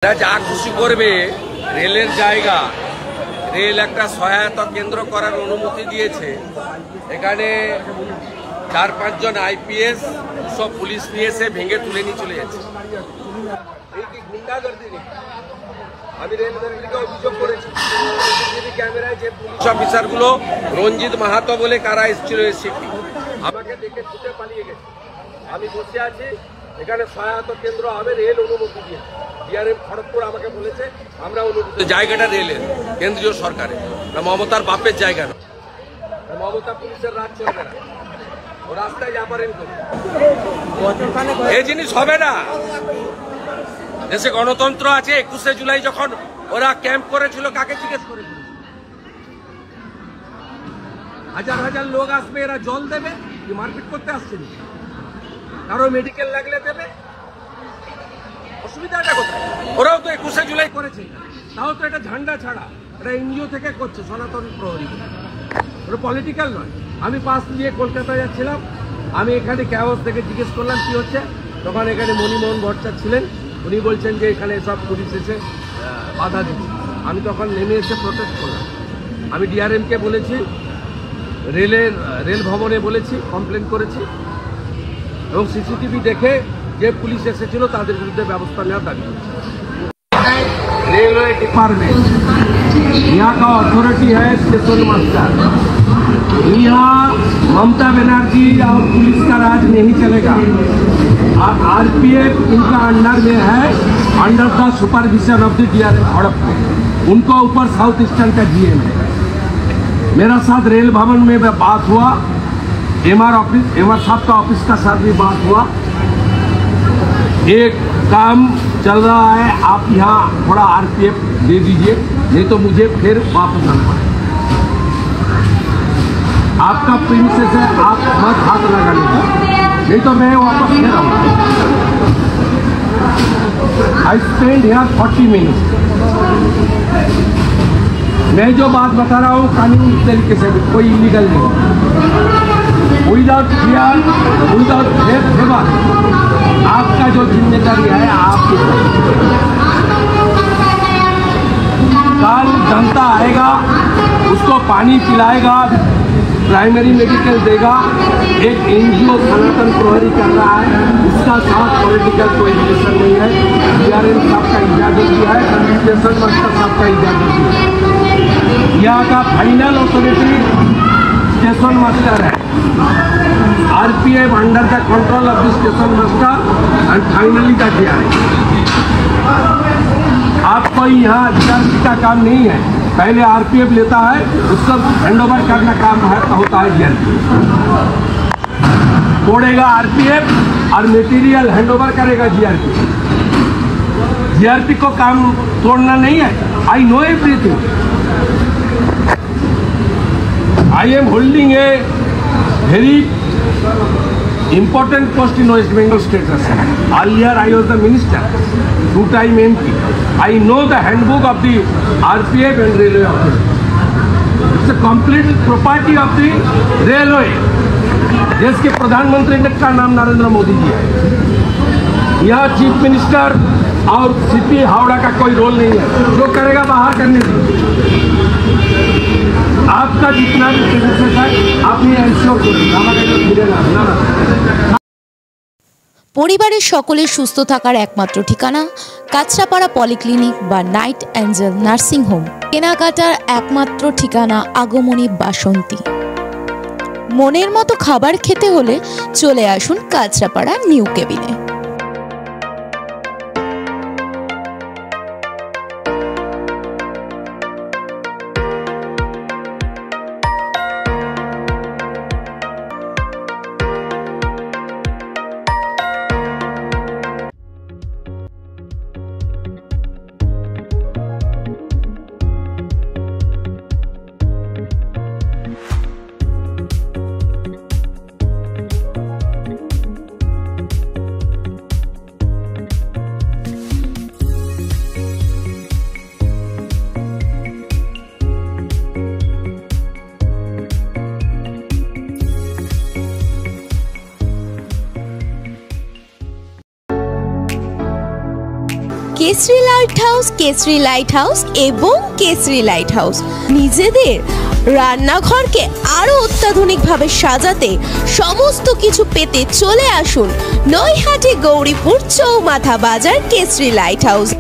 যা খুশি করবে রেলের জায়গা রেল একটা সহায়তা কেন্দ্র করার অনুমতি দিয়েছে। এখানে 4-5 জন আইপিএস সব পুলিশ নিয়ে এসে ভেঙে তুলে নিয়ে চলে যাচ্ছে। আমি রেলের অভিযোগ করেছি ক্যামেরায় যে পুলিশ অফিসারগুলো রঞ্জিত মাহাতো বলে কারা এসেছিল এসিপি আমাকে দেখে ছুটে পালিয়ে গেছে। আমি বসে আছি এখানে সহায়তা কেন্দ্র হবে, রেল অনুমতি দিয়েছে। ডিআরএম খড়গপুর আমাকে বলেছে আমরা অনুমতি, জায়গাটা রেলের কেন্দ্রীয় সরকারের, মমতার বাপের জায়গা না। মমতা পুলিশের রাজ চলবে না, ও রাস্তায় যা পারেন করবে। এই জিনিস হবে না। দেশে গণতন্ত্র আছে। 21শে জুলাই যখন ওরা ক্যাম্প করেছিল কাকে জিজ্ঞেস করেছিল? হাজার হাজার লোক আসবে, এরা জল দেবে কি মারপিট করতে আসছেন? কারো মেডিকেল লাগলে দেবে, অসুবিধাটা কোথায়? ওরাও তো 21শে জুলাই করেছে, তাও তো এটা ঝান্ডা ছাড়া, এটা এনজিও থেকে করছে, সনাতন প্রহরী, ওটা পলিটিক্যাল নয়। আমি পাশ দিয়ে কলকাতা যাচ্ছিলাম, আমি এখানে ক্যাওস থেকে জিজ্ঞেস করলাম কি হচ্ছে, তখন এখানে মণিমোহন ভট্টাচার্য ছিলেন, উনি বলছেন যে এখানে সব পুলিশ এসে বাধা দিচ্ছে। আমি তখন নেমে এসে প্রোটেস্ট করলাম। আমি ডিআরএমকে বলেছি, রেল ভবনে বলেছি, কমপ্লেন করেছি এবং সিসিটিভি দেখে যে পুলিশ এসেছিল তাদের বিরুদ্ধে ব্যবস্থা নেওয়ার দাবি করছি। रेलवे डिपार्टमेंट यहाँ का अथॉरिटी है स्टेशन मास्टर। यहाँ ममता बनर्जी और पुलिस का राज नहीं चलेगा। आरपीएफ इनका अंडर में है, under the supervision of the DRM Kharagpur. उनको ऊपर साउथ ईस्टर्न का जीएम है। मेरा साथ रेल भवन में बात हुआ, एमआर साहब का ऑफिस का साथ भी बात हुआ। एक काम चल रहा है, आप यहाँ थोड़ा आरपीएफ दे दीजिए, नहीं तो मुझे फिर वापस आना पड़ेगा। आपका प्रिंसेस है, आप मत हाथ लगा लीजिए, नहीं तो मैं वापस फिर आऊँगा। I spend here 40 minute. मैं जो बात बता रहा हूँ कानूनी तरीके से, कोई इलीगल नहीं। विदाउट फियर, विदाउट फेवर, आपका जो जिम्मेदारी है आपकी। कल जनता आएगा, उसको पानी पिलाएगा, प्राइमरी मेडिकल देगा। एक एनजीओ सनातन प्रहरी कर रहा है, उसका साथ पॉलिटिकल कोई रिलेशन नहीं है। डीआरएम साहब का इजाजत दिया है, स्टेशन मास्टर साहब का इजाजत दिया है। यहाँ का फाइनल अथॉरिटी स्टेशन मास्टर है। RPF under the control of the station master and finally the DRM. आपको यहाँ डीआरपी का काम नहीं है, पहले आरपीएफ लेता है, उसको हैंडओवर करना काम होता है डीआरपी। तोड़ेगा आरपीएफ और मटेरियल हैंडओवर करेगा जीआरपी। जीआरपी को काम तोड़ना नहीं है। I know everything. I am holding a very important post in West Bengal State Assembly. Earlier I was the minister, 2-time MP. I know the handbook of the RPF and railway office. It's a complete property of the railway. देश के प्रधानमंत्री का नाम नरेंद्र मोदी जी है। यहाँ chief minister और CP Howrah का कोई रोल नहीं है, जो करेगा बाहर करने दीजिए। आपका जितना भी सर्विसेज है আপনি এনশিওর করুন, আমাকে ফিরে না। পরিবারের সকলের সুস্থ থাকার একমাত্র ঠিকানা কাঁচরাপাড়া পলিক্লিনিক বা নাইট অ্যাঞ্জেল নার্সিং হোম। কেনাকাটার একমাত্র ঠিকানা আগমনী বাসন্তী। মনের মতো খাবার খেতে হলে চলে আসুন কাঁচরাপাড়া নিউ কেবিনে। Mishri light house, Keshari light house এবং কেশরি লাইট হাউস নিজেদের রান্নাঘরকে আরো অত্যাধুনিকভাবে সাজাতে সমস্ত কিছু পেতে চলে আসুন নৈহাটি গৌরীপুর চৌমাথা বাজার কেশরি লাইট হাউস।